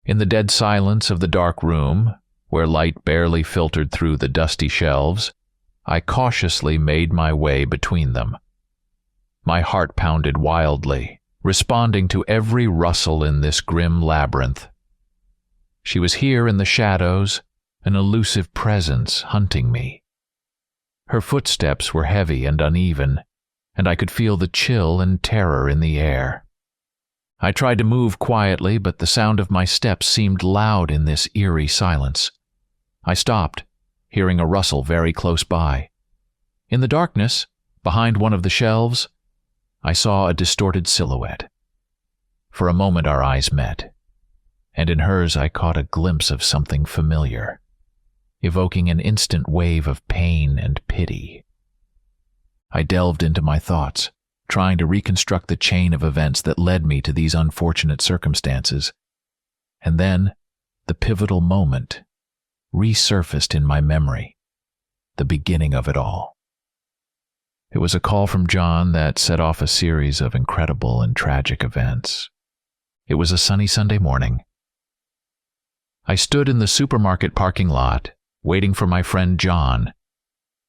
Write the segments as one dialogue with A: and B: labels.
A: In the dead silence of the dark room, where light barely filtered through the dusty shelves, I cautiously made my way between them. My heart pounded wildly, responding to every rustle in this grim labyrinth. She was here in the shadows, an elusive presence hunting me. Her footsteps were heavy and uneven, and I could feel the chill and terror in the air. I tried to move quietly, but the sound of my steps seemed loud in this eerie silence. I stopped, hearing a rustle very close by. In the darkness, behind one of the shelves, I saw a distorted silhouette. For a moment our eyes met, and in hers I caught a glimpse of something familiar, evoking an instant wave of pain and pity. I delved into my thoughts, trying to reconstruct the chain of events that led me to these unfortunate circumstances. And then, the pivotal moment resurfaced in my memory, the beginning of it all. It was a call from John that set off a series of incredible and tragic events. It was a sunny Sunday morning. I stood in the supermarket parking lot, waiting for my friend John.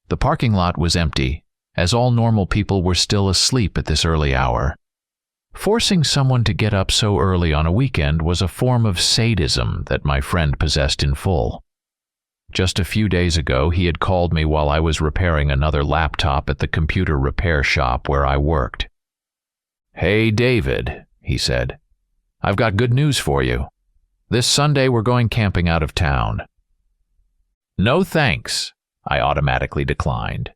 A: The parking lot was empty, as all normal people were still asleep at this early hour. Forcing someone to get up so early on a weekend was a form of sadism that my friend possessed in full. Just a few days ago, he had called me while I was repairing another laptop at the computer repair shop where I worked. "Hey, David," he said. "I've got good news for you. This Sunday we're going camping out of town." "No thanks," I automatically declined.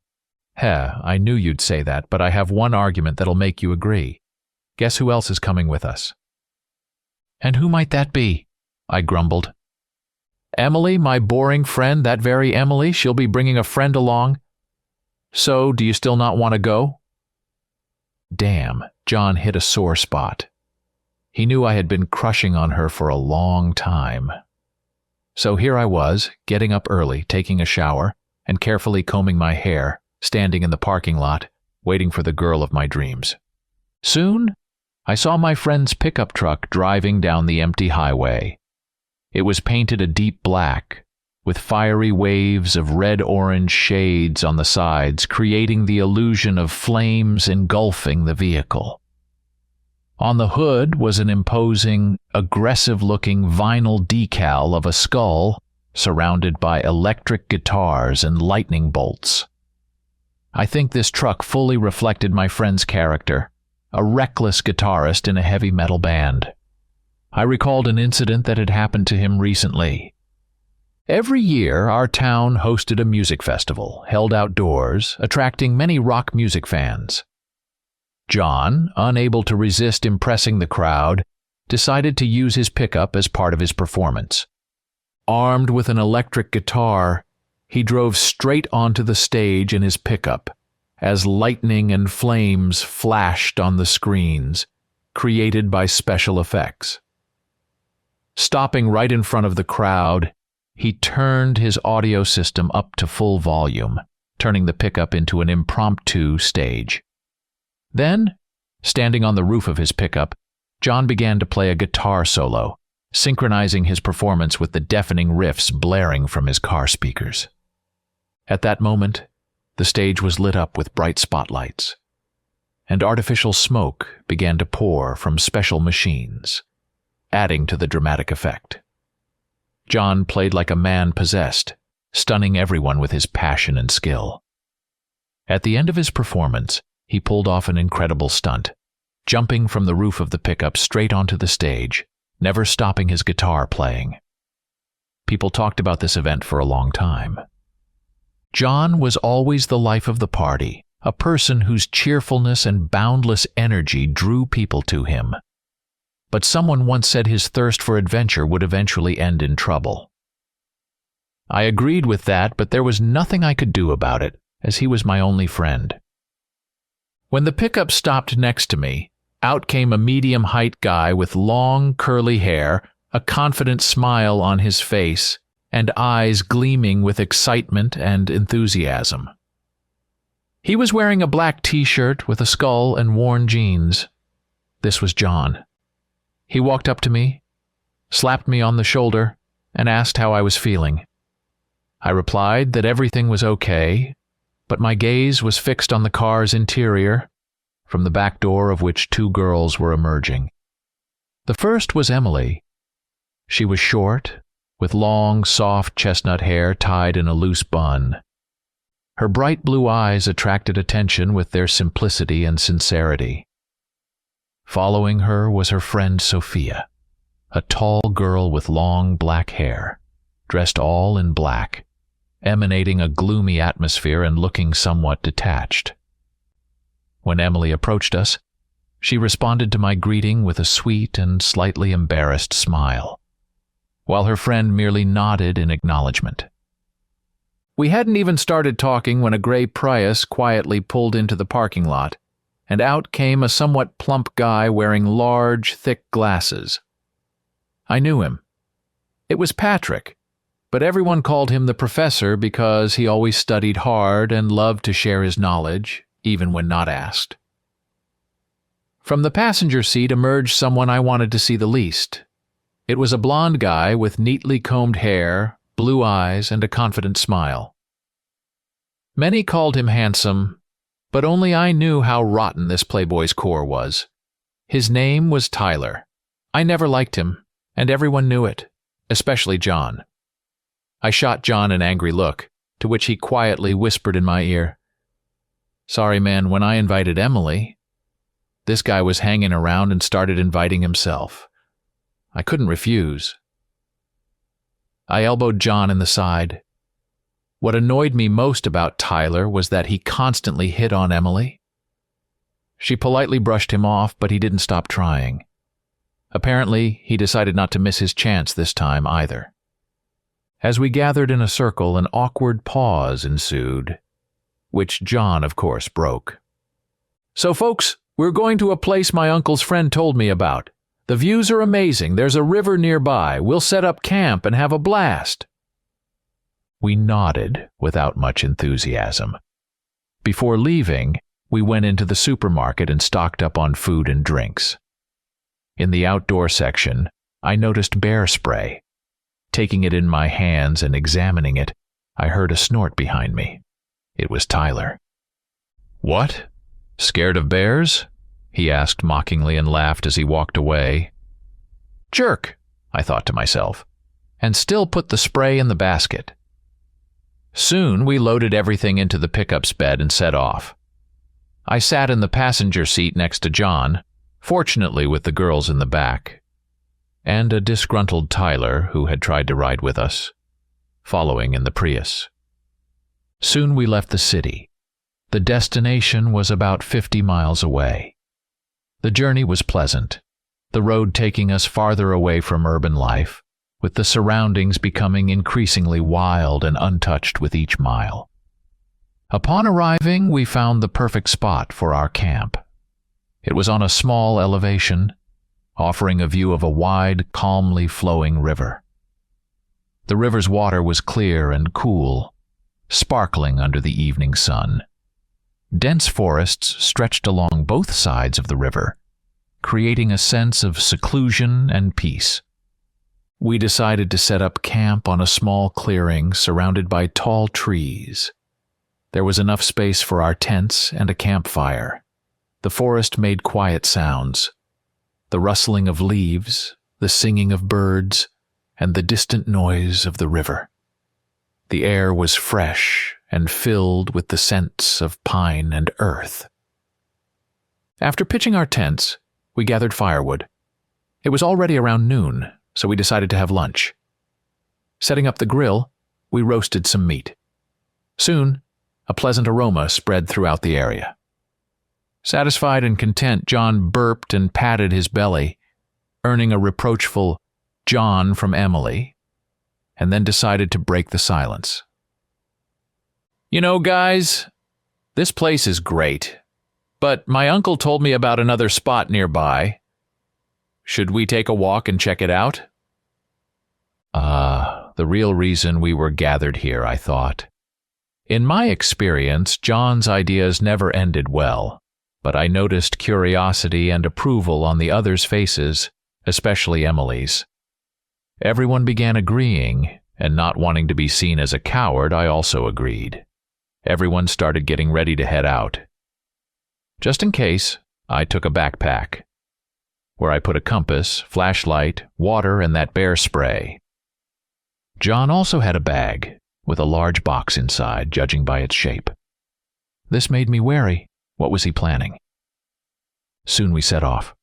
A: I knew you'd say that, but I have one argument that'll make you agree. Guess who else is coming with us?" "And who might that be?" I grumbled. "Emily, my boring friend, that very Emily. She'll be bringing a friend along. So, do you still not want to go?" Damn, John hit a sore spot. He knew I had been crushing on her for a long time. So here I was, getting up early, taking a shower, and carefully combing my hair, standing in the parking lot, waiting for the girl of my dreams. Soon, I saw my friend's pickup truck driving down the empty highway. It was painted a deep black, with fiery waves of red-orange shades on the sides, creating the illusion of flames engulfing the vehicle. On the hood was an imposing, aggressive-looking vinyl decal of a skull surrounded by electric guitars and lightning bolts. I think this truck fully reflected my friend's character, a reckless guitarist in a heavy metal band. I recalled an incident that had happened to him recently. Every year, our town hosted a music festival, held outdoors, attracting many rock music fans. John, unable to resist impressing the crowd, decided to use his pickup as part of his performance. Armed with an electric guitar, he drove straight onto the stage in his pickup, as lightning and flames flashed on the screens, created by special effects. Stopping right in front of the crowd, he turned his audio system up to full volume, turning the pickup into an impromptu stage. Then, standing on the roof of his pickup, John began to play a guitar solo, synchronizing his performance with the deafening riffs blaring from his car speakers. At that moment, the stage was lit up with bright spotlights, and artificial smoke began to pour from special machines, adding to the dramatic effect. John played like a man possessed, stunning everyone with his passion and skill. At the end of his performance, he pulled off an incredible stunt, jumping from the roof of the pickup straight onto the stage, never stopping his guitar playing. People talked about this event for a long time. John was always the life of the party, a person whose cheerfulness and boundless energy drew people to him. But someone once said his thirst for adventure would eventually end in trouble. I agreed with that, but there was nothing I could do about it, as he was my only friend. When the pickup stopped next to me, out came a medium-height guy with long, curly hair, a confident smile on his face, and eyes gleaming with excitement and enthusiasm. He was wearing a black t-shirt with a skull and worn jeans. This was John. He walked up to me, slapped me on the shoulder, and asked how I was feeling. I replied that everything was okay, but my gaze was fixed on the car's interior, from the back door of which two girls were emerging. The first was Emily. She was short, with long, soft chestnut hair tied in a loose bun. Her bright blue eyes attracted attention with their simplicity and sincerity. Following her was her friend Sophia, a tall girl with long black hair, dressed all in black, emanating a gloomy atmosphere and looking somewhat detached. When Emily approached us, she responded to my greeting with a sweet and slightly embarrassed smile, while her friend merely nodded in acknowledgement. We hadn't even started talking when a gray Prius quietly pulled into the parking lot, and out came a somewhat plump guy wearing large, thick glasses. I knew him. It was Patrick, but everyone called him the professor because he always studied hard and loved to share his knowledge, even when not asked. From the passenger seat emerged someone I wanted to see the least. It was a blond guy with neatly combed hair, blue eyes, and a confident smile. Many called him handsome, but only I knew how rotten this playboy's core was. His name was Tyler. I never liked him, and everyone knew it, especially John. I shot John an angry look, to which he quietly whispered in my ear, "Sorry, man, when I invited Emily, this guy was hanging around and started inviting himself. I couldn't refuse." I elbowed John in the side. What annoyed me most about Tyler was that he constantly hit on Emily. She politely brushed him off, but he didn't stop trying. Apparently, he decided not to miss his chance this time either. As we gathered in a circle, an awkward pause ensued, which John, of course, broke. "So, folks, we're going to a place my uncle's friend told me about. The views are amazing. There's a river nearby. We'll set up camp and have a blast." We nodded without much enthusiasm. Before leaving, we went into the supermarket and stocked up on food and drinks. In the outdoor section, I noticed bear spray. Taking it in my hands and examining it, I heard a snort behind me. It was Tyler. "What? Scared of bears?" he asked mockingly and laughed as he walked away. "Jerk," I thought to myself, and still put the spray in the basket. Soon we loaded everything into the pickup's bed and set off. I sat in the passenger seat next to John, fortunately with the girls in the back, and a disgruntled Tyler who had tried to ride with us, following in the Prius. Soon we left the city. The destination was about 50 miles away. The journey was pleasant, the road taking us farther away from urban life, with the surroundings becoming increasingly wild and untouched with each mile. Upon arriving, we found the perfect spot for our camp. It was on a small elevation, offering a view of a wide, calmly flowing river. The river's water was clear and cool, sparkling under the evening sun. Dense forests stretched along both sides of the river, creating a sense of seclusion and peace. We decided to set up camp on a small clearing surrounded by tall trees. There was enough space for our tents and a campfire. The forest made quiet sounds, the rustling of leaves, the singing of birds, and the distant noise of the river. The air was fresh and filled with the scents of pine and earth. After pitching our tents, we gathered firewood. It was already around noon, so we decided to have lunch. Setting up the grill, we roasted some meat. Soon, a pleasant aroma spread throughout the area. Satisfied and content, John burped and patted his belly, earning a reproachful "John" from Emily, and then decided to break the silence. "You know, guys, this place is great, but my uncle told me about another spot nearby. Should we take a walk and check it out?" The real reason we were gathered here, I thought. In my experience, John's ideas never ended well, but I noticed curiosity and approval on the others' faces, especially Emily's. Everyone began agreeing, and not wanting to be seen as a coward, I also agreed. Everyone started getting ready to head out. Just in case, I took a backpack, where I put a compass, flashlight, water, and that bear spray. John also had a bag, with a large box inside, judging by its shape. This made me wary. What was he planning? Soon we set off.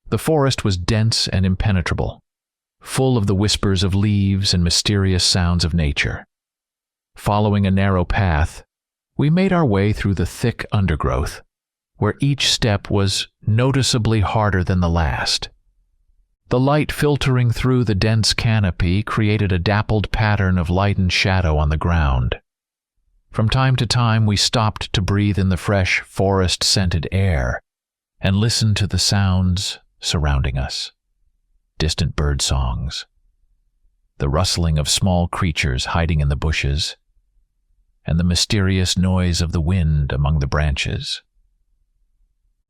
A: The forest was dense and impenetrable, full of the whispers of leaves and mysterious sounds of nature. Following a narrow path, we made our way through the thick undergrowth, where each step was noticeably harder than the last. The light filtering through the dense canopy created a dappled pattern of light and shadow on the ground. From time to time, we stopped to breathe in the fresh, forest-scented air and listen to the sounds surrounding us. Distant bird songs, the rustling of small creatures hiding in the bushes, and the mysterious noise of the wind among the branches.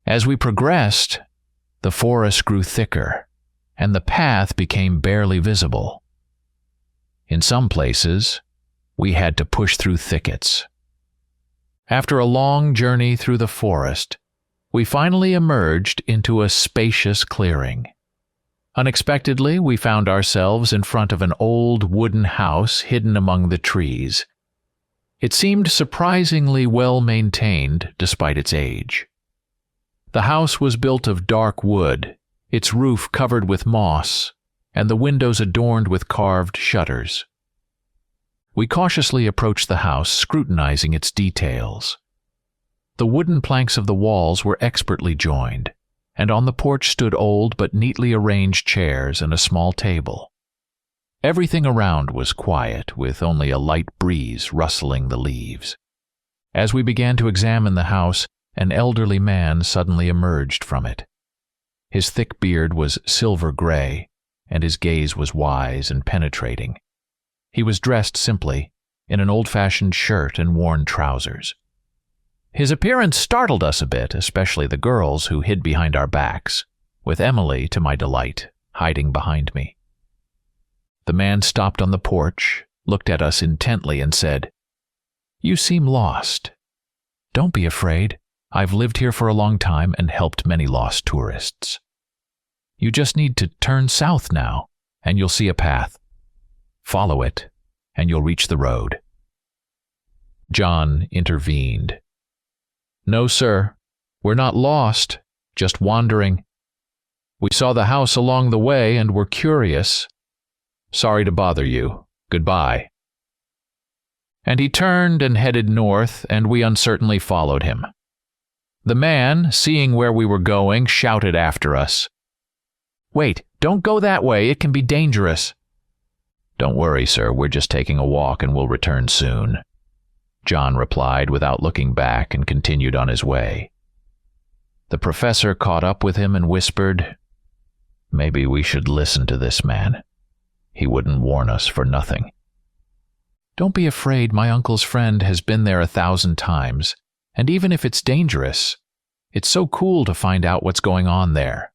A: As we progressed, the forest grew thicker, and the path became barely visible. In some places, we had to push through thickets. After a long journey through the forest, we finally emerged into a spacious clearing. Unexpectedly, we found ourselves in front of an old wooden house hidden among the trees. It seemed surprisingly well maintained despite its age. The house was built of dark wood, its roof covered with moss, and the windows adorned with carved shutters. We cautiously approached the house, scrutinizing its details. The wooden planks of the walls were expertly joined, and on the porch stood old but neatly arranged chairs and a small table. Everything around was quiet, with only a light breeze rustling the leaves. As we began to examine the house, an elderly man suddenly emerged from it. His thick beard was silver gray, and his gaze was wise and penetrating. He was dressed simply, in an old-fashioned shirt and worn trousers. His appearance startled us a bit, especially the girls who hid behind our backs, with Emily, to my delight, hiding behind me. The man stopped on the porch, looked at us intently, and said, "You seem lost. Don't be afraid. I've lived here for a long time and helped many lost tourists. You just need to turn south now, and you'll see a path. Follow it, and you'll reach the road." John intervened. "No, sir. We're not lost, just wandering. We saw the house along the way and were curious. Sorry to bother you. Goodbye." And he turned and headed north, and we uncertainly followed him. The man, seeing where we were going, shouted after us, "Wait, don't go that way. It can be dangerous." "Don't worry, sir. We're just taking a walk and we'll return soon," John replied without looking back and continued on his way. The professor caught up with him and whispered, "Maybe we should listen to this man. He wouldn't warn us for nothing." "Don't be afraid. My uncle's friend has been there 1,000 times. And even if it's dangerous, it's so cool to find out what's going on there."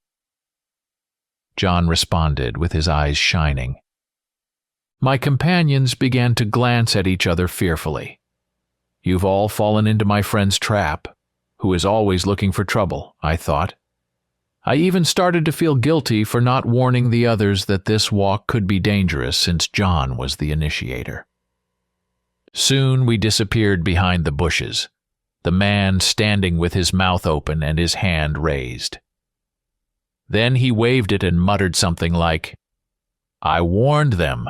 A: John responded with his eyes shining. My companions began to glance at each other fearfully. "You've all fallen into my friend's trap, who is always looking for trouble," I thought. I even started to feel guilty for not warning the others that this walk could be dangerous since John was the initiator. Soon we disappeared behind the bushes, the man standing with his mouth open and his hand raised. Then he waved it and muttered something like, "I warned them."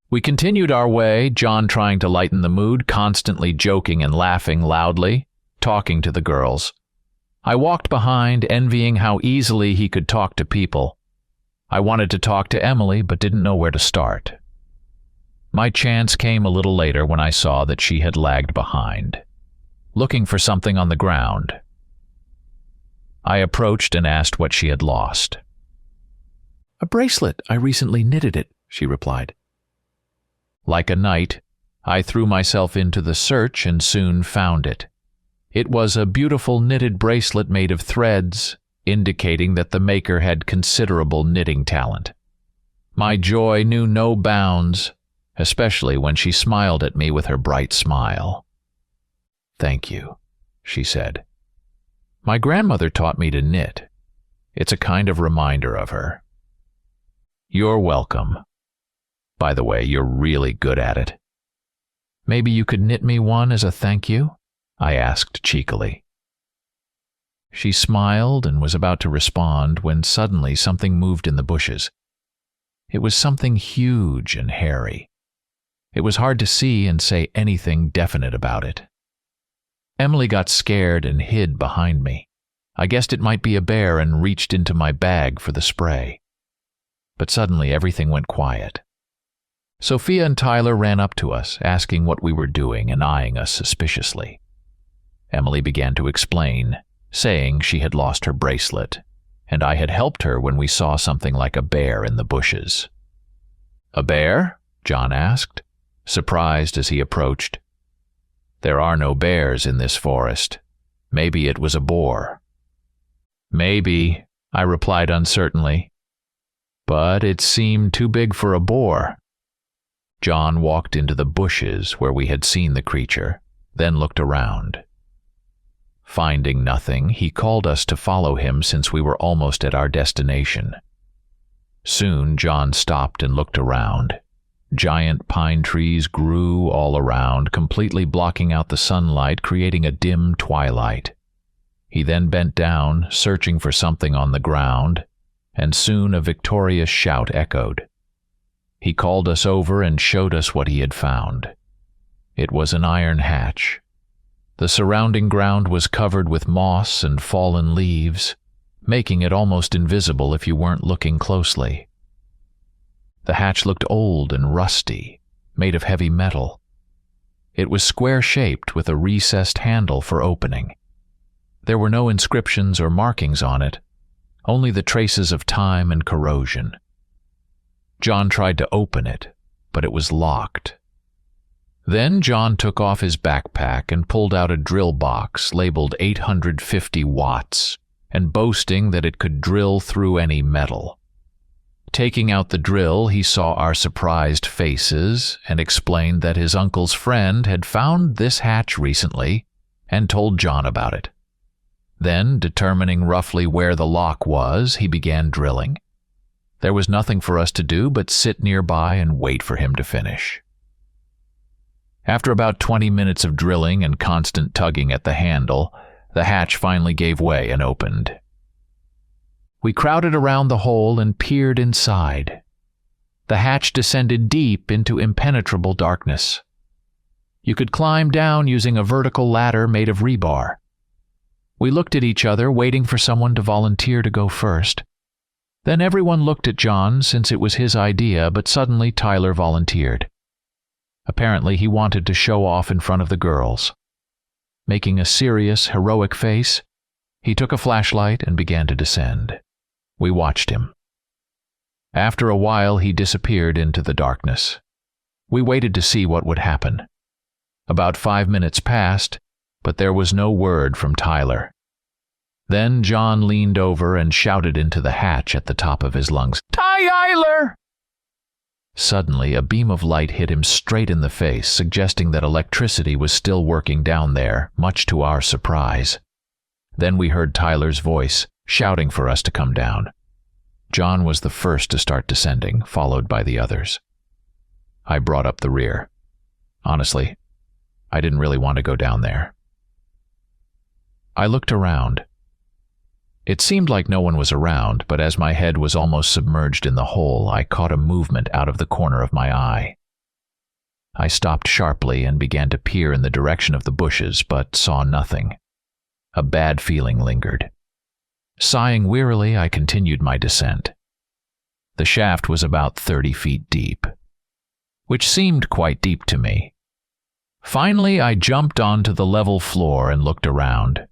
A: We continued our way, John trying to lighten the mood, constantly joking and laughing loudly, talking to the girls. I walked behind, envying how easily he could talk to people. I wanted to talk to Emily, but didn't know where to start. My chance came a little later when I saw that she had lagged behind, looking for something on the ground. I approached and asked what she had lost. "A bracelet. I recently knitted it," she replied. Like a knight, I threw myself into the search and soon found it. It was a beautiful knitted bracelet made of threads, indicating that the maker had considerable knitting talent. My joy knew no bounds, especially when she smiled at me with her bright smile. "Thank you," she said. "My grandmother taught me to knit. It's a kind of reminder of her." "You're welcome. By the way, you're really good at it." "Maybe you could knit me one as a thank you?" I asked cheekily. She smiled and was about to respond when suddenly something moved in the bushes. It was something huge and hairy. It was hard to see and say anything definite about it. Emily got scared and hid behind me. I guessed it might be a bear and reached into my bag for the spray. But suddenly everything went quiet. Sophia and Tyler ran up to us, asking what we were doing and eyeing us suspiciously. Emily began to explain, saying she had lost her bracelet, and I had helped her when we saw something like a bear in the bushes. "A bear?" John asked, surprised as he approached. "There are no bears in this forest. Maybe it was a boar." "Maybe," I replied uncertainly. But it seemed too big for a boar. John walked into the bushes where we had seen the creature, then looked around. Finding nothing, he called us to follow him since we were almost at our destination. Soon John stopped and looked around. Giant pine trees grew all around, completely blocking out the sunlight, creating a dim twilight. He then bent down, searching for something on the ground, and soon a victorious shout echoed. He called us over and showed us what he had found. It was an iron hatch. The surrounding ground was covered with moss and fallen leaves, making it almost invisible if you weren't looking closely. The hatch looked old and rusty, made of heavy metal. It was square-shaped with a recessed handle for opening. There were no inscriptions or markings on it, only the traces of time and corrosion. John tried to open it, but it was locked. Then John took off his backpack and pulled out a drill box labeled 850 watts, and boasting that it could drill through any metal. Taking out the drill, he saw our surprised faces and explained that his uncle's friend had found this hatch recently and told John about it. Then, determining roughly where the lock was, he began drilling. There was nothing for us to do but sit nearby and wait for him to finish. After about 20 minutes of drilling and constant tugging at the handle, the hatch finally gave way and opened. We crowded around the hole and peered inside. The hatch descended deep into impenetrable darkness. You could climb down using a vertical ladder made of rebar. We looked at each other, waiting for someone to volunteer to go first. Then everyone looked at John since it was his idea, but suddenly Tyler volunteered. Apparently he wanted to show off in front of the girls. Making a serious, heroic face, he took a flashlight and began to descend. We watched him. After a while, he disappeared into the darkness. We waited to see what would happen. About 5 minutes passed, but there was no word from Tyler. Then John leaned over and shouted into the hatch at the top of his lungs, "Tyler!" Suddenly, a beam of light hit him straight in the face, suggesting that electricity was still working down there, much to our surprise. Then we heard Tyler's voice, shouting for us to come down. John was the first to start descending, followed by the others. I brought up the rear. Honestly, I didn't really want to go down there. I looked around. It seemed like no one was around, but as my head was almost submerged in the hole, I caught a movement out of the corner of my eye. I stopped sharply and began to peer in the direction of the bushes, but saw nothing. A bad feeling lingered. Sighing wearily, I continued my descent. The shaft was about 30 feet deep, which seemed quite deep to me. Finally, I jumped onto the level floor and looked around.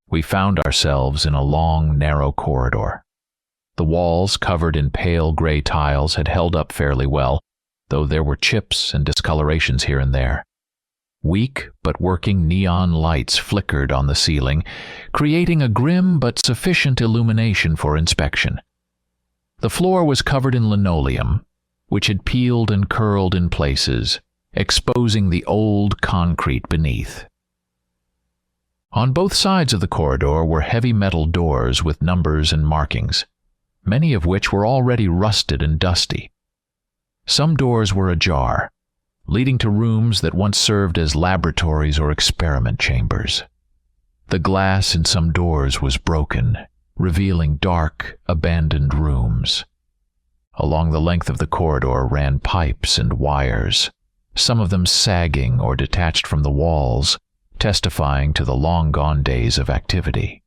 A: We found ourselves in a long, narrow corridor. The walls, covered in pale gray tiles, had held up fairly well, though there were chips and discolorations here and there. Weak but working neon lights flickered on the ceiling, creating a grim but sufficient illumination for inspection. The floor was covered in linoleum, which had peeled and curled in places, exposing the old concrete beneath. On both sides of the corridor were heavy metal doors with numbers and markings, many of which were already rusted and dusty. Some doors were ajar, leading to rooms that once served as laboratories or experiment chambers. The glass in some doors was broken, revealing dark, abandoned rooms. Along the length of the corridor ran pipes and wires, some of them sagging or detached from the walls, testifying to the long-gone days of activity.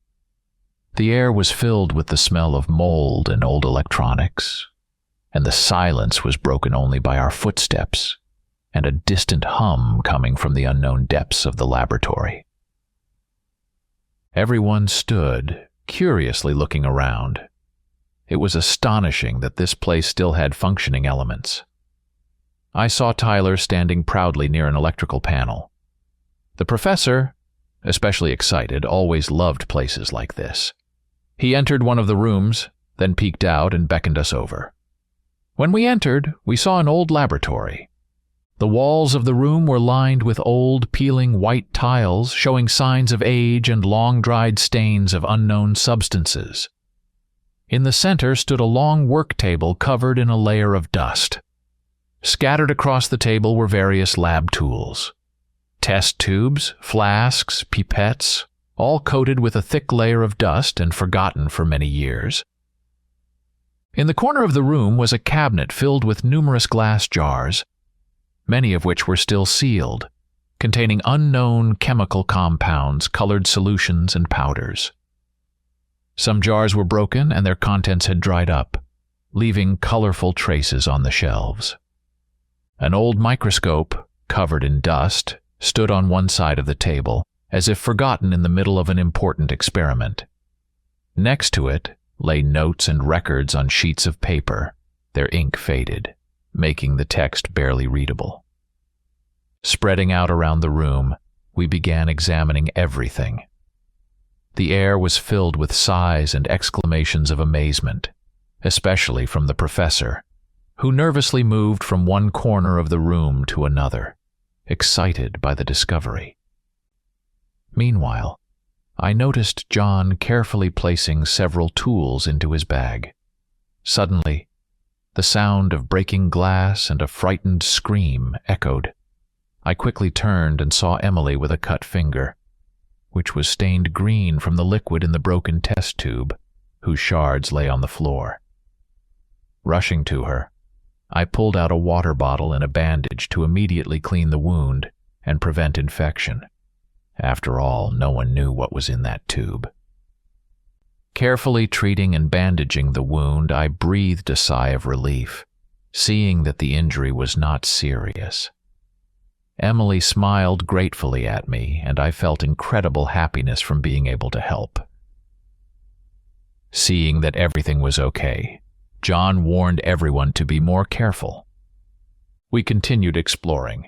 A: The air was filled with the smell of mold and old electronics, and the silence was broken only by our footsteps and a distant hum coming from the unknown depths of the laboratory. Everyone stood, curiously looking around. It was astonishing that this place still had functioning elements. I saw Tyler standing proudly near an electrical panel. The professor, especially excited, always loved places like this. He entered one of the rooms, then peeked out and beckoned us over. When we entered, we saw an old laboratory. The walls of the room were lined with old, peeling white tiles showing signs of age and long-dried stains of unknown substances. In the center stood a long work table covered in a layer of dust. Scattered across the table were various lab tools. Test tubes, flasks, pipettes, all coated with a thick layer of dust and forgotten for many years. In the corner of the room was a cabinet filled with numerous glass jars, many of which were still sealed, containing unknown chemical compounds, colored solutions, and powders. Some jars were broken and their contents had dried up, leaving colorful traces on the shelves. An old microscope, covered in dust, stood on one side of the table, as if forgotten in the middle of an important experiment. Next to it lay notes and records on sheets of paper, their ink faded, making the text barely readable. Spreading out around the room, we began examining everything. The air was filled with sighs and exclamations of amazement, especially from the professor, who nervously moved from one corner of the room to another, excited by the discovery. Meanwhile, I noticed John carefully placing several tools into his bag. Suddenly, the sound of breaking glass and a frightened scream echoed. I quickly turned and saw Emily with a cut finger, which was stained green from the liquid in the broken test tube, whose shards lay on the floor. Rushing to her, I pulled out a water bottle and a bandage to immediately clean the wound and prevent infection. After all, no one knew what was in that tube. Carefully treating and bandaging the wound, I breathed a sigh of relief, seeing that the injury was not serious. Emily smiled gratefully at me, and I felt incredible happiness from being able to help. Seeing that everything was okay, John warned everyone to be more careful. We continued exploring.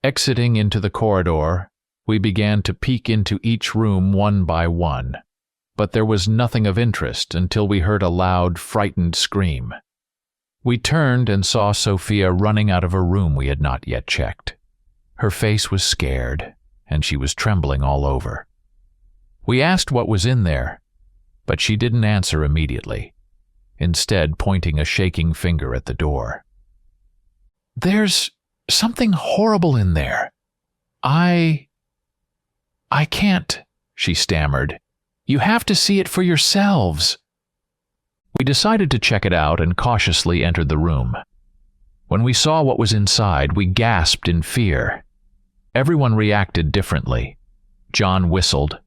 A: Exiting into the corridor, we began to peek into each room one by one, but there was nothing of interest until we heard a loud, frightened scream. We turned and saw Sophia running out of a room we had not yet checked. Her face was scared, and she was trembling all over. We asked what was in there, but she didn't answer immediately, instead pointing a shaking finger at the door. "There's something horrible in there. I can't," she stammered. "You have to see it for yourselves." We decided to check it out and cautiously entered the room. When we saw what was inside, we gasped in fear. Everyone reacted differently. John whistled.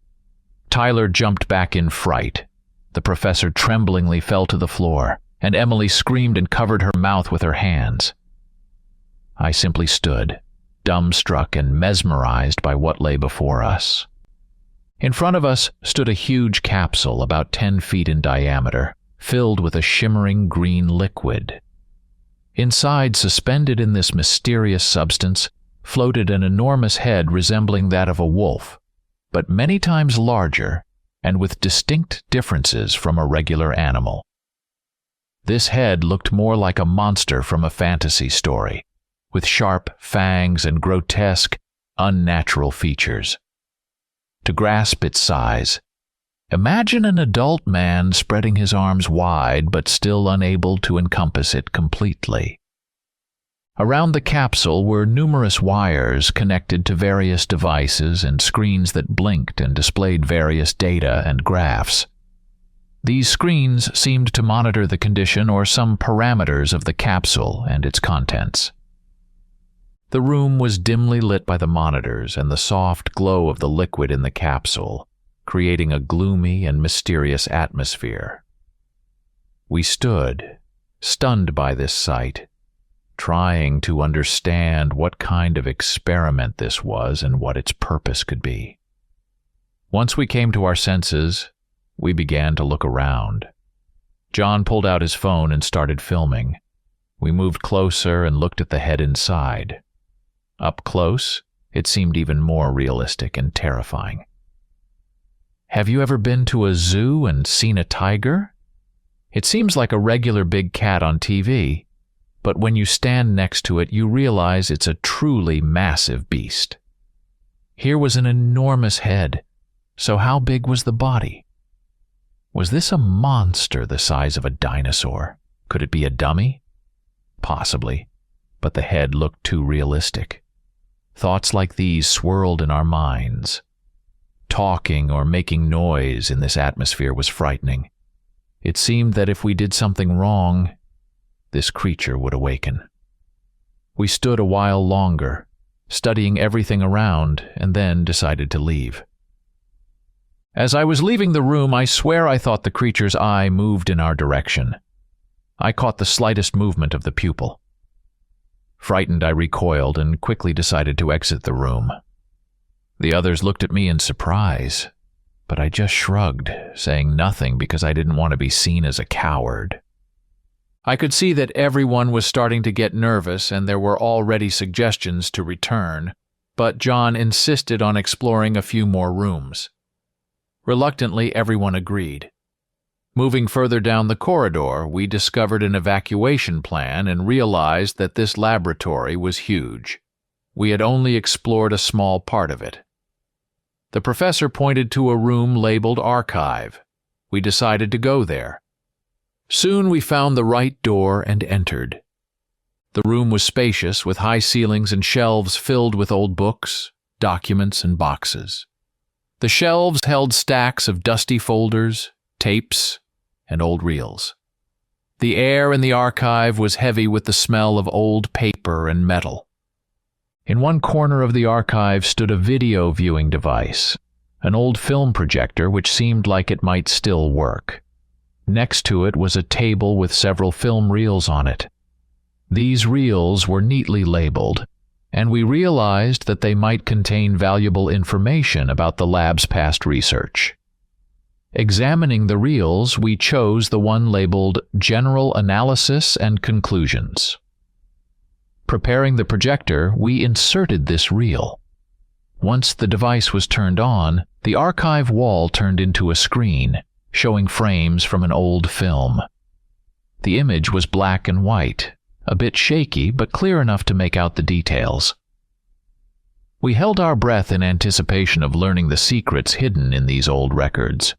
A: Tyler jumped back in fright. The professor tremblingly fell to the floor, and Emily screamed and covered her mouth with her hands. I simply stood, dumbstruck and mesmerized by what lay before us. In front of us stood a huge capsule about 10 feet in diameter, filled with a shimmering green liquid. Inside, suspended in this mysterious substance, floated an enormous head resembling that of a wolf, but many times larger and with distinct differences from a regular animal. This head looked more like a monster from a fantasy story, with sharp fangs and grotesque, unnatural features. To grasp its size, imagine an adult man spreading his arms wide but still unable to encompass it completely. Around the capsule were numerous wires connected to various devices and screens that blinked and displayed various data and graphs. These screens seemed to monitor the condition or some parameters of the capsule and its contents. The room was dimly lit by the monitors and the soft glow of the liquid in the capsule, creating a gloomy and mysterious atmosphere. We stood, stunned by this sight, trying to understand what kind of experiment this was and what its purpose could be. Once we came to our senses, we began to look around. John pulled out his phone and started filming. We moved closer and looked at the head inside. Up close, it seemed even more realistic and terrifying. Have you ever been to a zoo and seen a tiger? It seems like a regular big cat on TV, but when you stand next to it, you realize it's a truly massive beast. Here was an enormous head, so how big was the body? Was this a monster the size of a dinosaur? Could it be a dummy? Possibly, but the head looked too realistic. Thoughts like these swirled in our minds. Talking or making noise in this atmosphere was frightening. It seemed that if we did something wrong, this creature would awaken. We stood a while longer, studying everything around, and then decided to leave. As I was leaving the room, I swear I thought the creature's eye moved in our direction. I caught the slightest movement of the pupil. Frightened, I recoiled and quickly decided to exit the room. The others looked at me in surprise, but I just shrugged, saying nothing because I didn't want to be seen as a coward. I could see that everyone was starting to get nervous and there were already suggestions to return, but John insisted on exploring a few more rooms. Reluctantly, everyone agreed. Moving further down the corridor, we discovered an evacuation plan and realized that this laboratory was huge. We had only explored a small part of it. The professor pointed to a room labeled Archive. We decided to go there. Soon we found the right door and entered. The room was spacious, with high ceilings and shelves filled with old books, documents, and boxes. The shelves held stacks of dusty folders, tapes, and old reels. The air in the archive was heavy with the smell of old paper and metal. In one corner of the archive stood a video viewing device, an old film projector which seemed like it might still work. Next to it was a table with several film reels on it. These reels were neatly labeled, and we realized that they might contain valuable information about the lab's past research. Examining the reels, we chose the one labeled General Analysis and Conclusions. Preparing the projector, we inserted this reel. Once the device was turned on, the archive wall turned into a screen, showing frames from an old film. The image was black and white, a bit shaky but clear enough to make out the details. We held our breath in anticipation of learning the secrets hidden in these old records.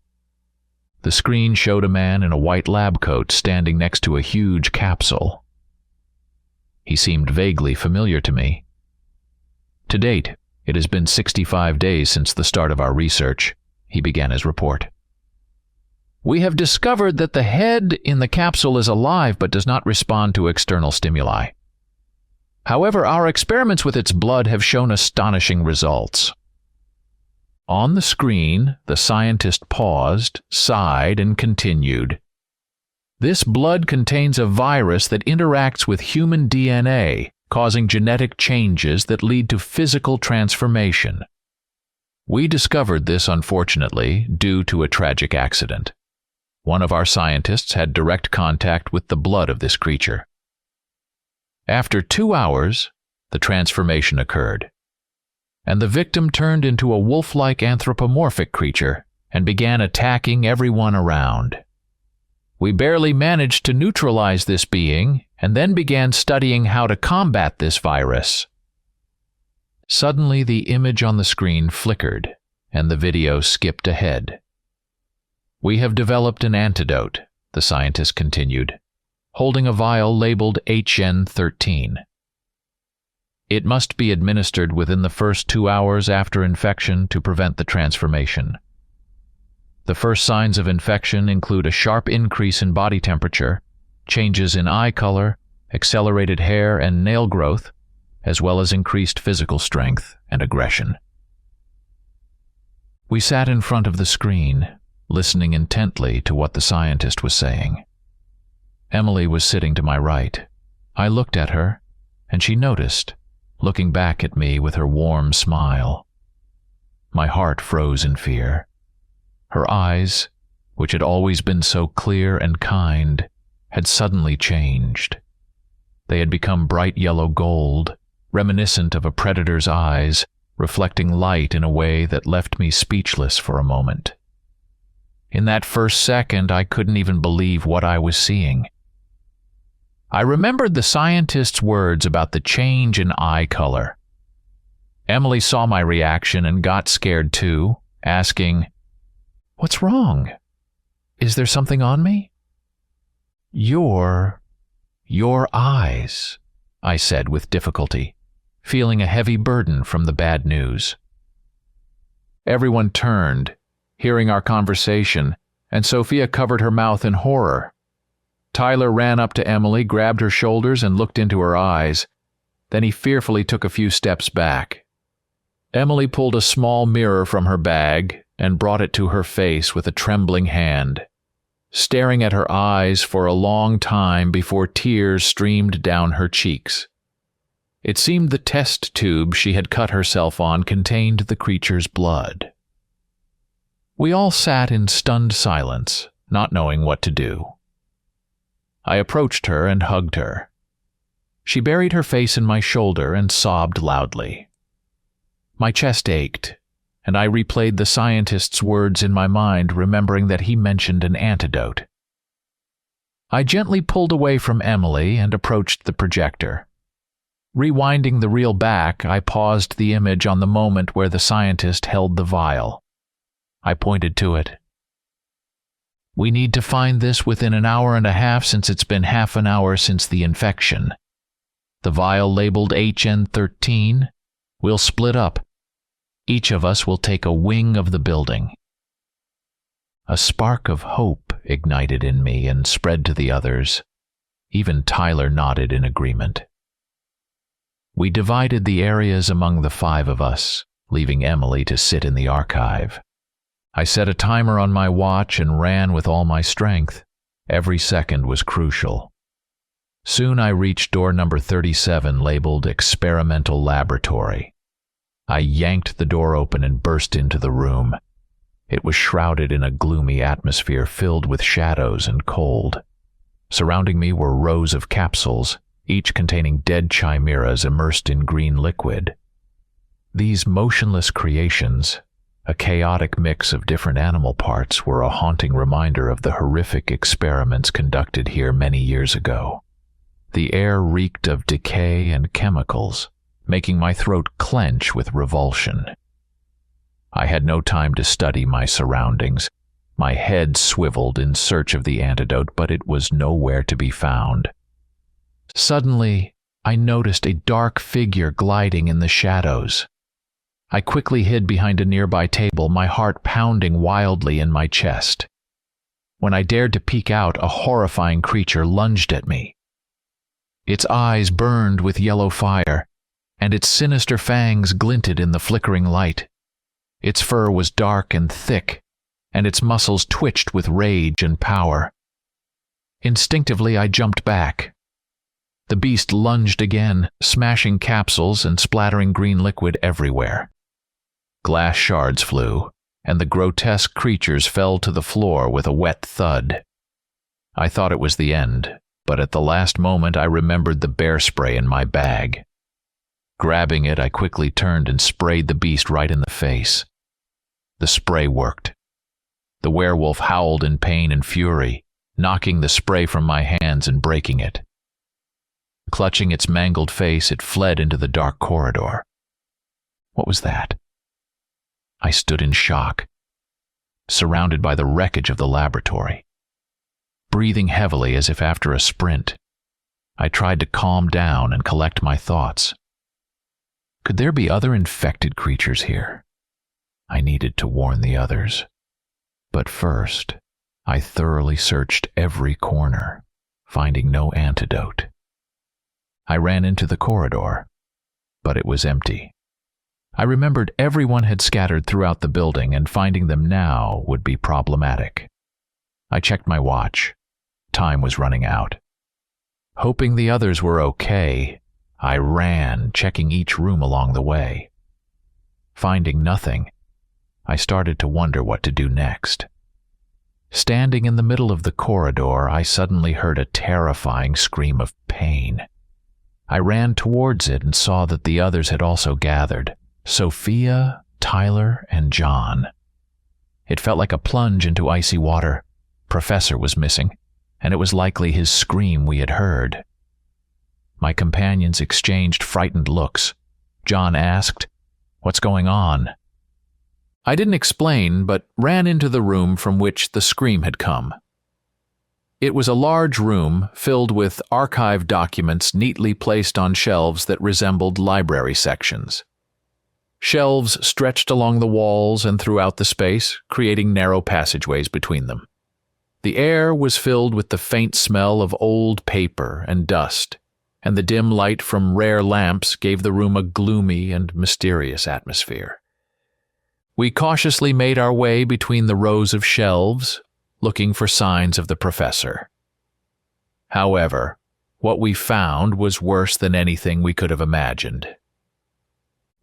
A: The screen showed a man in a white lab coat standing next to a huge capsule. He seemed vaguely familiar to me. To date, it has been 65 days since the start of our research, he began his report. We have discovered that the head in the capsule is alive but does not respond to external stimuli. However, our experiments with its blood have shown astonishing results. On the screen, the scientist paused, sighed, and continued. This blood contains a virus that interacts with human DNA, causing genetic changes that lead to physical transformation. We discovered this, unfortunately, due to a tragic accident. One of our scientists had direct contact with the blood of this creature. After 2 hours, the transformation occurred, and the victim turned into a wolf-like anthropomorphic creature and began attacking everyone around. We barely managed to neutralize this being and then began studying how to combat this virus. Suddenly, the image on the screen flickered and the video skipped ahead. "We have developed an antidote," the scientist continued, holding a vial labeled HN13. "It must be administered within the first 2 hours after infection to prevent the transformation. The first signs of infection include a sharp increase in body temperature, changes in eye color, accelerated hair and nail growth, as well as increased physical strength and aggression." We sat in front of the screen, listening intently to what the scientist was saying. Emily was sitting to my right. I looked at her, and she noticed, looking back at me with her warm smile. My heart froze in fear. Her eyes, which had always been so clear and kind, had suddenly changed. They had become bright yellow gold, reminiscent of a predator's eyes, reflecting light in a way that left me speechless for a moment. In that first second, I couldn't even believe what I was seeing. I remembered the scientist's words about the change in eye color. Emily saw my reaction and got scared too, asking, "What's wrong? Is there something on me?" Your eyes," I said with difficulty, feeling a heavy burden from the bad news. Everyone turned, hearing our conversation, and Sophia covered her mouth in horror. Tyler ran up to Emily, grabbed her shoulders, and looked into her eyes. Then he fearfully took a few steps back. Emily pulled a small mirror from her bag and brought it to her face with a trembling hand, staring at her eyes for a long time before tears streamed down her cheeks. It seemed the test tube she had cut herself on contained the creature's blood. We all sat in stunned silence, not knowing what to do. I approached her and hugged her. She buried her face in my shoulder and sobbed loudly. My chest ached, and I replayed the scientist's words in my mind, remembering that he mentioned an antidote. I gently pulled away from Emily and approached the projector. Rewinding the reel back, I paused the image on the moment where the scientist held the vial. I pointed to it. "We need to find this within an hour and a half, since it's been half an hour since the infection. The vial labeled HN13 will split up. Each of us will take a wing of the building." A spark of hope ignited in me and spread to the others. Even Tyler nodded in agreement. We divided the areas among the 5 of us, leaving Emily to sit in the archive. I set a timer on my watch and ran with all my strength. Every second was crucial. Soon I reached door number 37, labeled Experimental Laboratory. I yanked the door open and burst into the room. It was shrouded in a gloomy atmosphere filled with shadows and cold. Surrounding me were rows of capsules, each containing dead chimeras immersed in green liquid. These motionless creations, a chaotic mix of different animal parts, were a haunting reminder of the horrific experiments conducted here many years ago. The air reeked of decay and chemicals, making my throat clench with revulsion. I had no time to study my surroundings. My head swiveled in search of the antidote, but it was nowhere to be found. Suddenly, I noticed a dark figure gliding in the shadows. I quickly hid behind a nearby table, my heart pounding wildly in my chest. When I dared to peek out, a horrifying creature lunged at me. Its eyes burned with yellow fire, and its sinister fangs glinted in the flickering light. Its fur was dark and thick, and its muscles twitched with rage and power. Instinctively, I jumped back. The beast lunged again, smashing capsules and splattering green liquid everywhere. Glass shards flew, and the grotesque creatures fell to the floor with a wet thud. I thought it was the end, but at the last moment I remembered the bear spray in my bag. Grabbing it, I quickly turned and sprayed the beast right in the face. The spray worked. The werewolf howled in pain and fury, knocking the spray from my hands and breaking it. Clutching its mangled face, it fled into the dark corridor. What was that? I stood in shock, surrounded by the wreckage of the laboratory. Breathing heavily as if after a sprint, I tried to calm down and collect my thoughts. Could there be other infected creatures here? I needed to warn the others. But first, I thoroughly searched every corner, finding no antidote. I ran into the corridor, but it was empty. I remembered everyone had scattered throughout the building, and finding them now would be problematic. I checked my watch. Time was running out. Hoping the others were okay, I ran, checking each room along the way. Finding nothing, I started to wonder what to do next. Standing in the middle of the corridor, I suddenly heard a terrifying scream of pain. I ran towards it and saw that the others had also gathered: Sophia, Tyler, and John. It felt like a plunge into icy water. Professor was missing, and it was likely his scream we had heard. My companions exchanged frightened looks. John asked, "What's going on?" I didn't explain, but ran into the room from which the scream had come. It was a large room filled with archived documents neatly placed on shelves that resembled library sections. Shelves stretched along the walls and throughout the space, creating narrow passageways between them. The air was filled with the faint smell of old paper and dust, and the dim light from rare lamps gave the room a gloomy and mysterious atmosphere. We cautiously made our way between the rows of shelves, looking for signs of the professor. However, what we found was worse than anything we could have imagined.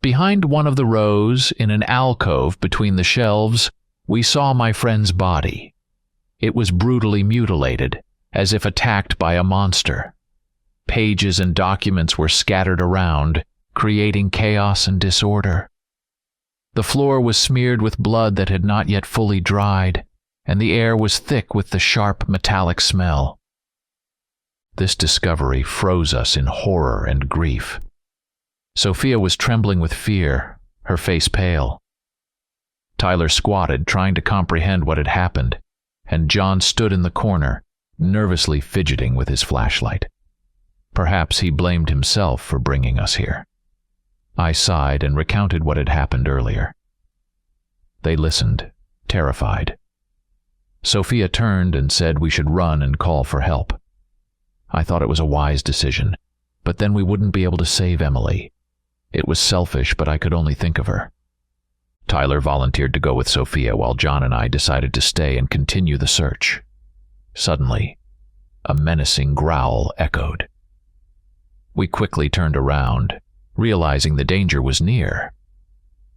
A: Behind one of the rows, in an alcove between the shelves, we saw my friend's body. It was brutally mutilated, as if attacked by a monster. Pages and documents were scattered around, creating chaos and disorder. The floor was smeared with blood that had not yet fully dried, and the air was thick with the sharp metallic smell. This discovery froze us in horror and grief. Sophia was trembling with fear, her face pale. Tyler squatted, trying to comprehend what had happened, and John stood in the corner, nervously fidgeting with his flashlight. Perhaps he blamed himself for bringing us here. I sighed and recounted what had happened earlier. They listened, terrified. Sophia turned and said we should run and call for help. I thought it was a wise decision, but then we wouldn't be able to save Emily. It was selfish, but I could only think of her. Tyler volunteered to go with Sophia, while John and I decided to stay and continue the search. Suddenly, a menacing growl echoed. We quickly turned around, realizing the danger was near.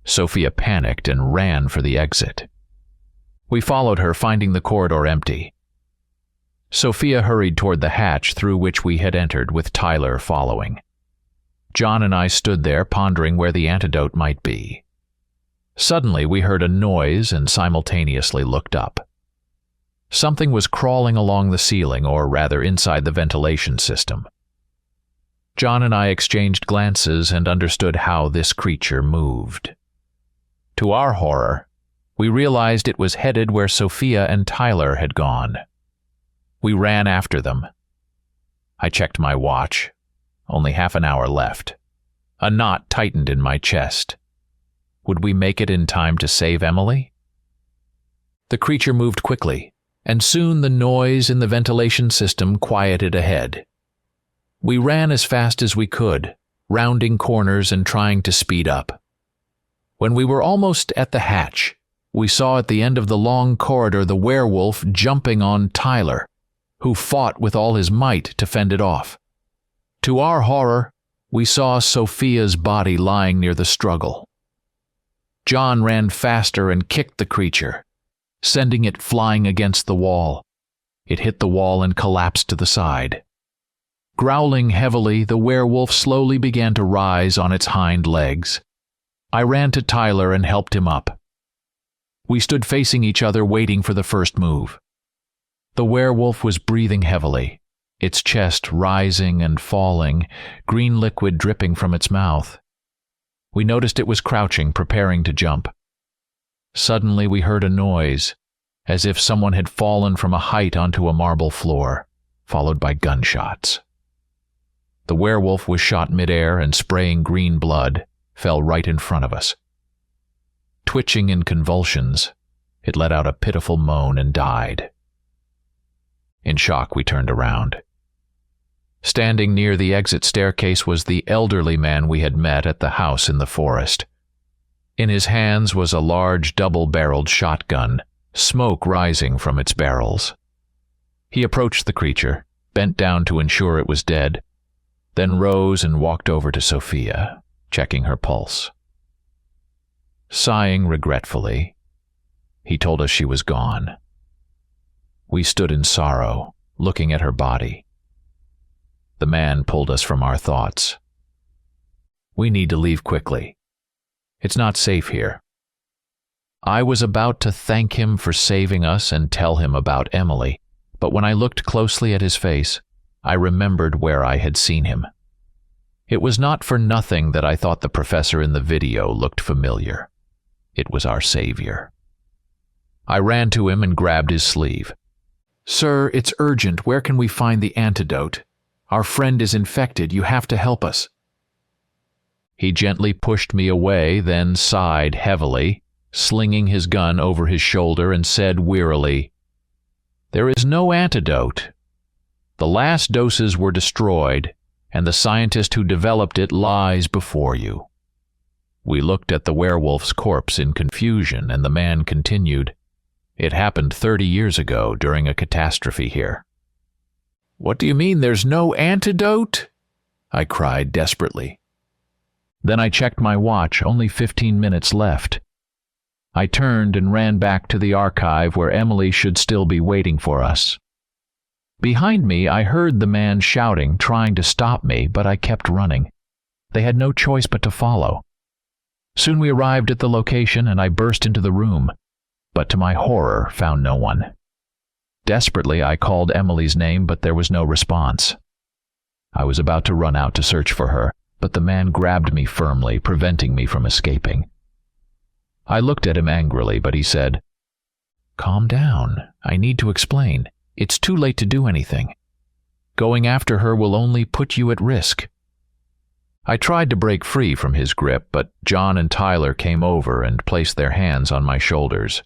A: Sophia panicked and ran for the exit. We followed her, finding the corridor empty. Sophia hurried toward the hatch through which we had entered, with Tyler following. John and I stood there, pondering where the antidote might be. Suddenly, we heard a noise and simultaneously looked up. Something was crawling along the ceiling, or rather inside the ventilation system. John and I exchanged glances and understood how this creature moved. To our horror, we realized it was headed where Sophia and Tyler had gone. We ran after them. I checked my watch. Only half an hour left. A knot tightened in my chest. Would we make it in time to save Emily? The creature moved quickly, and soon the noise in the ventilation system quieted ahead. We ran as fast as we could, rounding corners and trying to speed up. When we were almost at the hatch, we saw at the end of the long corridor the werewolf jumping on Tyler, who fought with all his might to fend it off. To our horror, we saw Sophia's body lying near the struggle. John ran faster and kicked the creature, sending it flying against the wall. It hit the wall and collapsed to the side. Growling heavily, the werewolf slowly began to rise on its hind legs. I ran to Tyler and helped him up. We stood facing each other, waiting for the first move. The werewolf was breathing heavily, its chest rising and falling, green liquid dripping from its mouth. We noticed it was crouching, preparing to jump. Suddenly we heard a noise, as if someone had fallen from a height onto a marble floor, followed by gunshots. The werewolf was shot midair and, spraying green blood, fell right in front of us. Twitching in convulsions, it let out a pitiful moan and died. In shock, we turned around. Standing near the exit staircase was the elderly man we had met at the house in the forest. In his hands was a large double-barreled shotgun, smoke rising from its barrels. He approached the creature, bent down to ensure it was dead, then rose and walked over to Sophia, checking her pulse. Sighing regretfully, he told us she was gone. We stood in sorrow, looking at her body. The man pulled us from our thoughts. We need to leave quickly. It's not safe here. I was about to thank him for saving us and tell him about Emily, but when I looked closely at his face, I remembered where I had seen him. It was not for nothing that I thought the professor in the video looked familiar. It was our savior. I ran to him and grabbed his sleeve. "Sir, it's urgent. Where can we find the antidote? Our friend is infected. You have to help us." He gently pushed me away, then sighed heavily, slinging his gun over his shoulder, and said wearily, "There is no antidote. The last doses were destroyed, and the scientist who developed it lies before you." We looked at the werewolf's corpse in confusion, and the man continued, "It happened 30 years ago during a catastrophe here." "What do you mean there's no antidote?" I cried desperately. Then I checked my watch, only 15 minutes left. I turned and ran back to the archive where Emily should still be waiting for us. Behind me, I heard the man shouting, trying to stop me, but I kept running. They had no choice but to follow. Soon we arrived at the location, and I burst into the room, but to my horror found no one. Desperately, I called Emily's name, but there was no response. I was about to run out to search for her, but the man grabbed me firmly, preventing me from escaping. I looked at him angrily, but he said, "Calm down. I need to explain. It's too late to do anything. Going after her will only put you at risk." I tried to break free from his grip, but John and Tyler came over and placed their hands on my shoulders.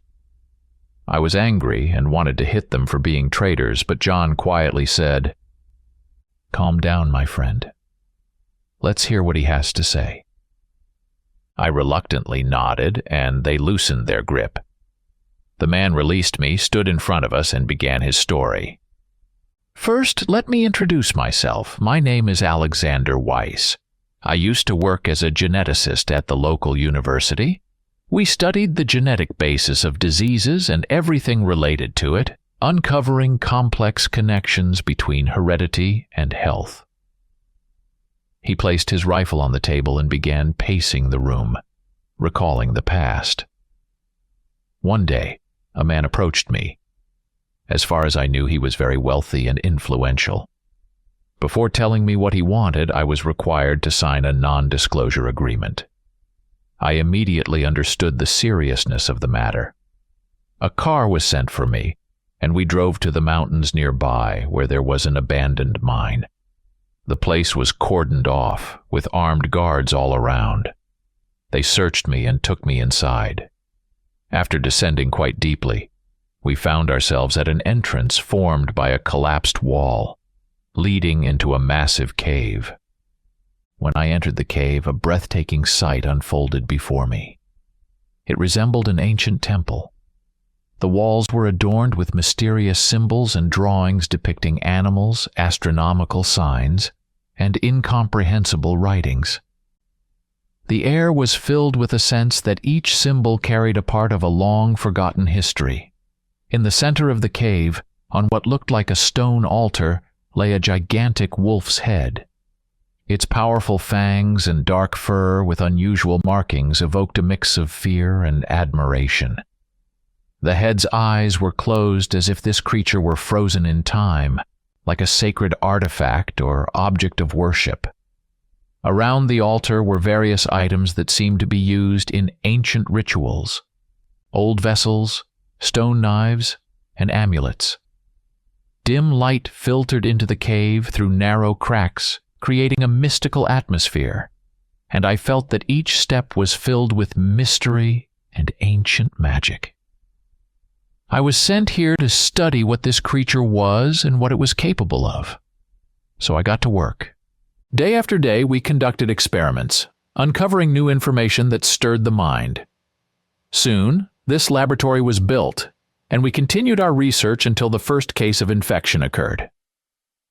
A: I was angry and wanted to hit them for being traitors, but John quietly said, "Calm down, my friend. Let's hear what he has to say." I reluctantly nodded, and they loosened their grip. The man released me, stood in front of us, and began his story. "First, let me introduce myself. My name is Alexander Weiss. I used to work as a geneticist at the local university. We studied the genetic basis of diseases and everything related to it, uncovering complex connections between heredity and health." He placed his rifle on the table and began pacing the room, recalling the past. One day, a man approached me. As far as I knew, he was very wealthy and influential. Before telling me what he wanted, I was required to sign a non-disclosure agreement. I immediately understood the seriousness of the matter. A car was sent for me, and we drove to the mountains nearby, where there was an abandoned mine. The place was cordoned off, with armed guards all around. They searched me and took me inside. After descending quite deeply, we found ourselves at an entrance formed by a collapsed wall, leading into a massive cave. When I entered the cave, a breathtaking sight unfolded before me. It resembled an ancient temple. The walls were adorned with mysterious symbols and drawings depicting animals, astronomical signs, and incomprehensible writings. The air was filled with a sense that each symbol carried a part of a long-forgotten history. In the center of the cave, on what looked like a stone altar, lay a gigantic wolf's head. Its powerful fangs and dark fur with unusual markings evoked a mix of fear and admiration. The head's eyes were closed as if this creature were frozen in time, like a sacred artifact or object of worship. Around the altar were various items that seemed to be used in ancient rituals: old vessels, stone knives, and amulets. Dim light filtered into the cave through narrow cracks, creating a mystical atmosphere, and I felt that each step was filled with mystery and ancient magic. I was sent here to study what this creature was and what it was capable of. So I got to work. Day after day, we conducted experiments, uncovering new information that stirred the mind. Soon, this laboratory was built, and we continued our research until the first case of infection occurred.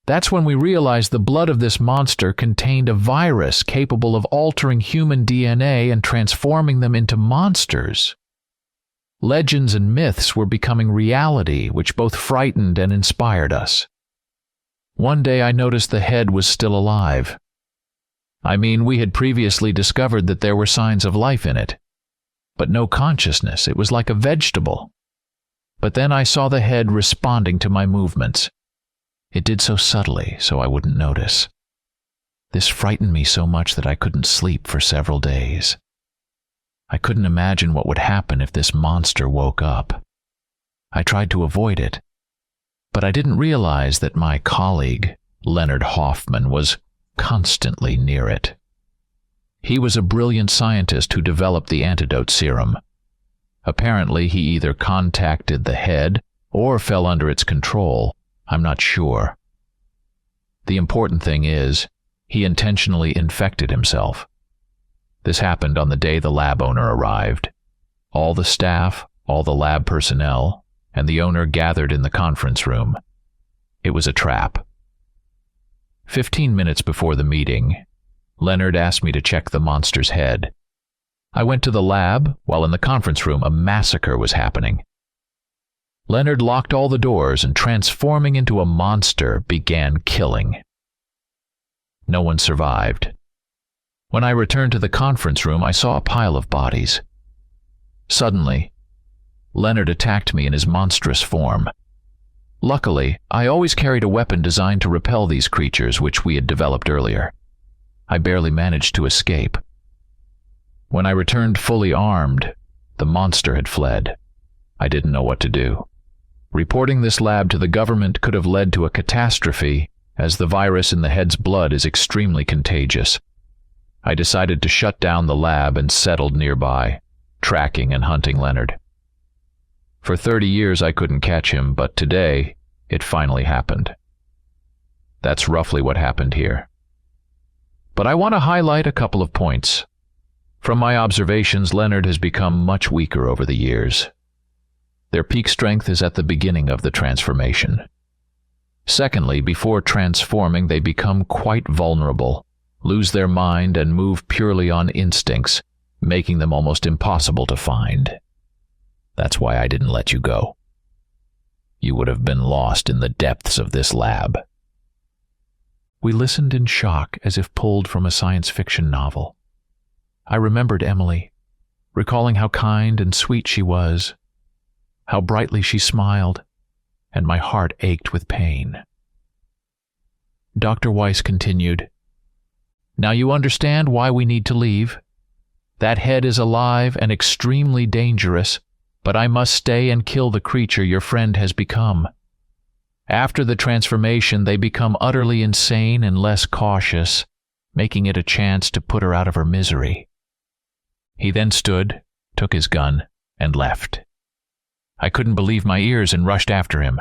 A: That's when we realized the blood of this monster contained a virus capable of altering human DNA and transforming them into monsters. Legends and myths were becoming reality, which both frightened and inspired us. One day I noticed the head was still alive. I mean, we had previously discovered that there were signs of life in it, but no consciousness. It was like a vegetable. But then I saw the head responding to my movements. It did so subtly, so I wouldn't notice. This frightened me so much that I couldn't sleep for several days. I couldn't imagine what would happen if this monster woke up. I tried to avoid it, but I didn't realize that my colleague, Leonard Hoffman, was constantly near it. He was a brilliant scientist who developed the antidote serum. Apparently, he either contacted the head or fell under its control. I'm not sure. The important thing is, he intentionally infected himself. This happened on the day the lab owner arrived. All the staff, all the lab personnel, and the owner gathered in the conference room. It was a trap. 15 minutes before the meeting, Leonard asked me to check the monster's head. I went to the lab, while in the conference room a massacre was happening. Leonard locked all the doors and, transforming into a monster, began killing. No one survived. When I returned to the conference room, I saw a pile of bodies. Suddenly, Leonard attacked me in his monstrous form. Luckily, I always carried a weapon designed to repel these creatures, which we had developed earlier. I barely managed to escape. When I returned fully armed, the monster had fled. I didn't know what to do. Reporting this lab to the government could have led to a catastrophe, as the virus in the head's blood is extremely contagious. I decided to shut down the lab and settled nearby, tracking and hunting Leonard. For 30 years I couldn't catch him, but today it finally happened. That's roughly what happened here. But I want to highlight a couple of points. From my observations, Leonard has become much weaker over the years. Their peak strength is at the beginning of the transformation. Secondly, before transforming, they become quite vulnerable, lose their mind, and move purely on instincts, making them almost impossible to find. That's why I didn't let you go. You would have been lost in the depths of this lab. We listened in shock, as if pulled from a science fiction novel. I remembered Emily, recalling how kind and sweet she was, how brightly she smiled, and my heart ached with pain. Dr. Weiss continued, "Now you understand why we need to leave. That head is alive and extremely dangerous, but I must stay and kill the creature your friend has become. After the transformation, they become utterly insane and less cautious, making it a chance to put her out of her misery." He then stood, took his gun, and left. I couldn't believe my ears and rushed after him.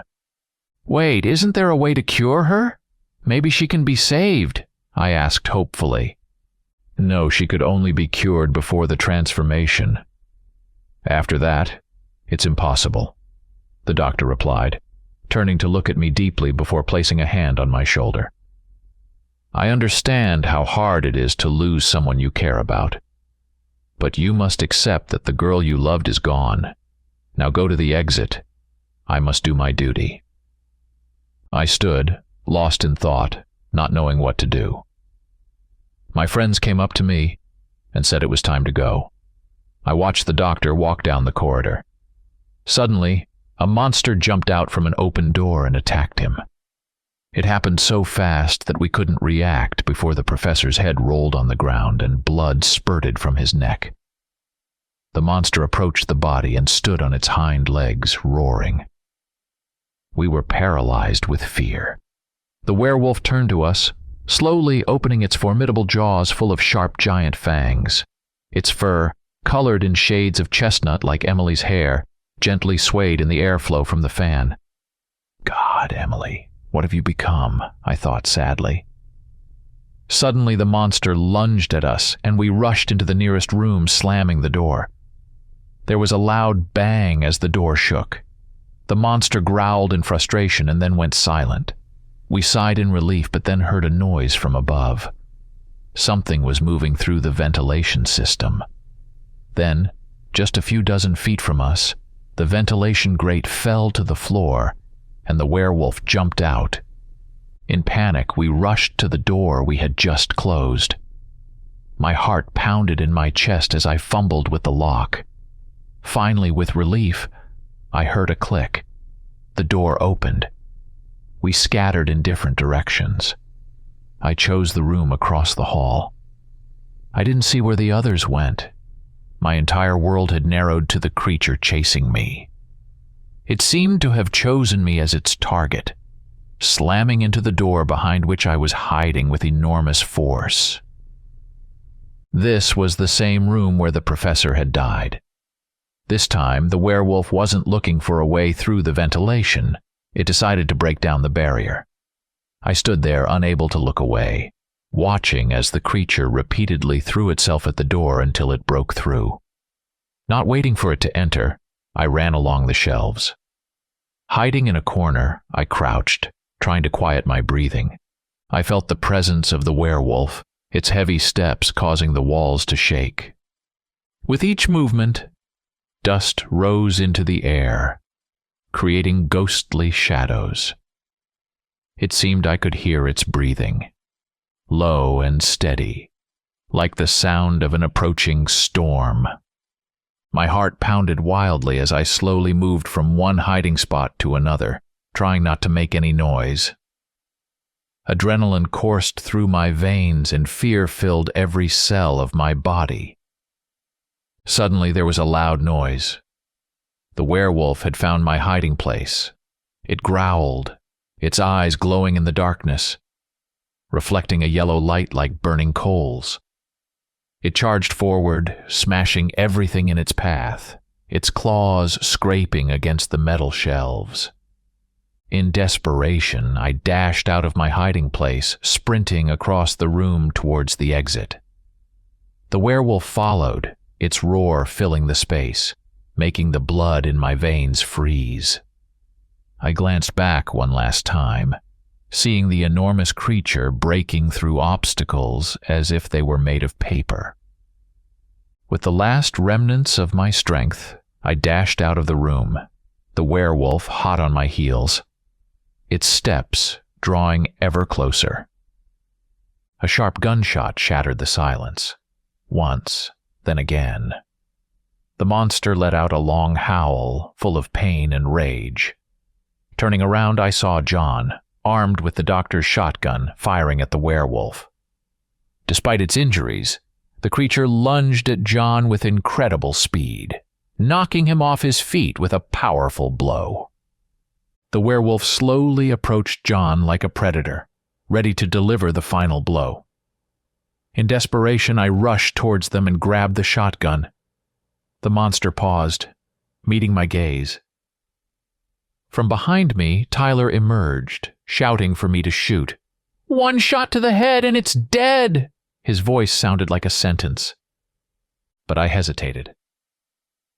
A: "Wait, isn't there a way to cure her? Maybe she can be saved," I asked hopefully. "No, she could only be cured before the transformation. After that, it's impossible," the doctor replied, turning to look at me deeply before placing a hand on my shoulder. "I understand how hard it is to lose someone you care about. But you must accept that the girl you loved is gone. Now go to the exit. I must do my duty." I stood, lost in thought, not knowing what to do. My friends came up to me and said it was time to go. I watched the doctor walk down the corridor. Suddenly, a monster jumped out from an open door and attacked him. It happened so fast that we couldn't react before the professor's head rolled on the ground and blood spurted from his neck. The monster approached the body and stood on its hind legs, roaring. We were paralyzed with fear. The werewolf turned to us, slowly opening its formidable jaws full of sharp giant fangs. Its fur, colored in shades of chestnut like Emily's hair, gently swayed in the airflow from the fan. God, Emily, what have you become? I thought sadly. Suddenly the monster lunged at us, and we rushed into the nearest room, slamming the door. There was a loud bang as the door shook. The monster growled in frustration and then went silent. We sighed in relief, but then heard a noise from above. Something was moving through the ventilation system. Then, just a few dozen feet from us, the ventilation grate fell to the floor, and the werewolf jumped out. In panic, we rushed to the door we had just closed. My heart pounded in my chest as I fumbled with the lock. Finally, with relief, I heard a click. The door opened. We scattered in different directions. I chose the room across the hall. I didn't see where the others went. My entire world had narrowed to the creature chasing me. It seemed to have chosen me as its target, slamming into the door behind which I was hiding with enormous force. This was the same room where the professor had died. This time, the werewolf wasn't looking for a way through the ventilation. It decided to break down the barrier. I stood there, unable to look away, watching as the creature repeatedly threw itself at the door until it broke through. Not waiting for it to enter, I ran along the shelves. Hiding in a corner, I crouched, trying to quiet my breathing. I felt the presence of the werewolf, its heavy steps causing the walls to shake. With each movement, dust rose into the air, creating ghostly shadows. It seemed I could hear its breathing, low and steady, like the sound of an approaching storm. My heart pounded wildly as I slowly moved from one hiding spot to another, trying not to make any noise. Adrenaline coursed through my veins and fear filled every cell of my body. Suddenly there was a loud noise. The werewolf had found my hiding place. It growled, its eyes glowing in the darkness, reflecting a yellow light like burning coals. It charged forward, smashing everything in its path, its claws scraping against the metal shelves. In desperation, I dashed out of my hiding place, sprinting across the room towards the exit. The werewolf followed, its roar filling the space, making the blood in my veins freeze. I glanced back one last time, seeing the enormous creature breaking through obstacles as if they were made of paper. With the last remnants of my strength, I dashed out of the room, the werewolf hot on my heels, its steps drawing ever closer. A sharp gunshot shattered the silence. Once, then again. The monster let out a long howl, full of pain and rage. Turning around, I saw John, armed with the doctor's shotgun, firing at the werewolf. Despite its injuries, the creature lunged at John with incredible speed, knocking him off his feet with a powerful blow. The werewolf slowly approached John like a predator, ready to deliver the final blow. In desperation, I rushed towards them and grabbed the shotgun. The monster paused, meeting my gaze. From behind me, Tyler emerged, shouting for me to shoot. "One shot to the head and it's dead!" His voice sounded like a sentence. But I hesitated.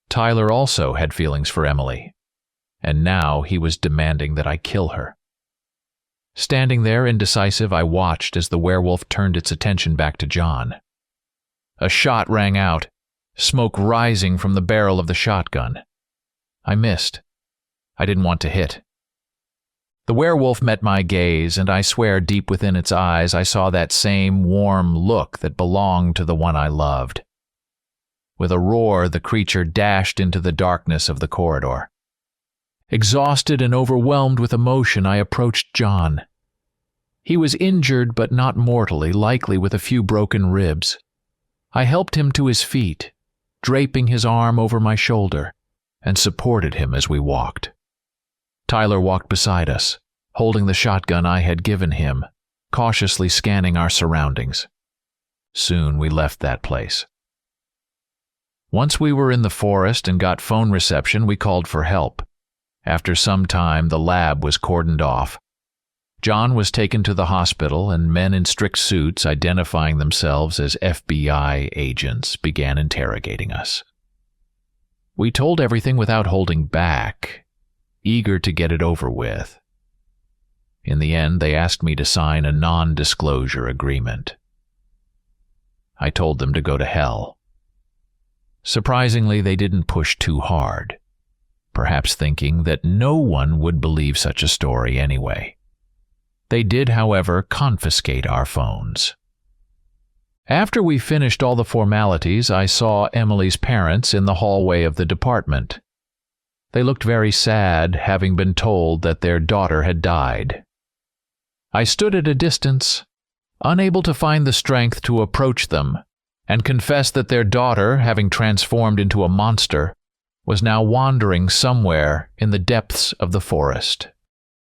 A: Tyler also had feelings for Emily, and now he was demanding that I kill her. Standing there indecisive, I watched as the werewolf turned its attention back to John. A shot rang out, smoke rising from the barrel of the shotgun. I missed. I didn't want to hit. The werewolf met my gaze, and I swear deep within its eyes I saw that same warm look that belonged to the one I loved. With a roar, the creature dashed into the darkness of the corridor. Exhausted and overwhelmed with emotion, I approached John. He was injured but not mortally, likely with a few broken ribs. I helped him to his feet, draping his arm over my shoulder, and supported him as we walked. Tyler walked beside us, holding the shotgun I had given him, cautiously scanning our surroundings. Soon we left that place. Once we were in the forest and got phone reception, we called for help. After some time, the lab was cordoned off. John was taken to the hospital, and men in strict suits, identifying themselves as FBI agents, began interrogating us. We told everything without holding back, eager to get it over with. In the end, they asked me to sign a non-disclosure agreement. I told them to go to hell. Surprisingly, they didn't push too hard, perhaps thinking that no one would believe such a story anyway. They did, however, confiscate our phones. After we finished all the formalities, I saw Emily's parents in the hallway of the department. They looked very sad, having been told that their daughter had died. I stood at a distance, unable to find the strength to approach them, and confess that their daughter, having transformed into a monster, was now wandering somewhere in the depths of the forest.